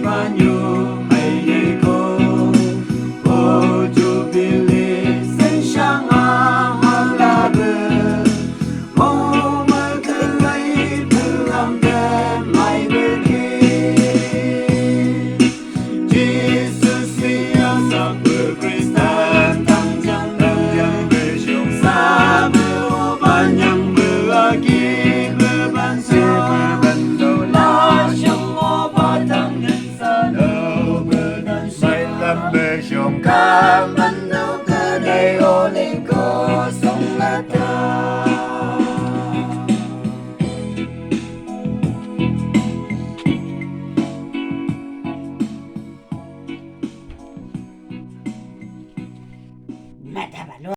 banyo ay ko. O jubilee sen siyang ahalabe. O magkalay beram dan mai berkir. Jesus siasa berkristal tanjang bersyung sama banyak berlagi berbanso. Bersyung ka manu ka day oleh ko song lata.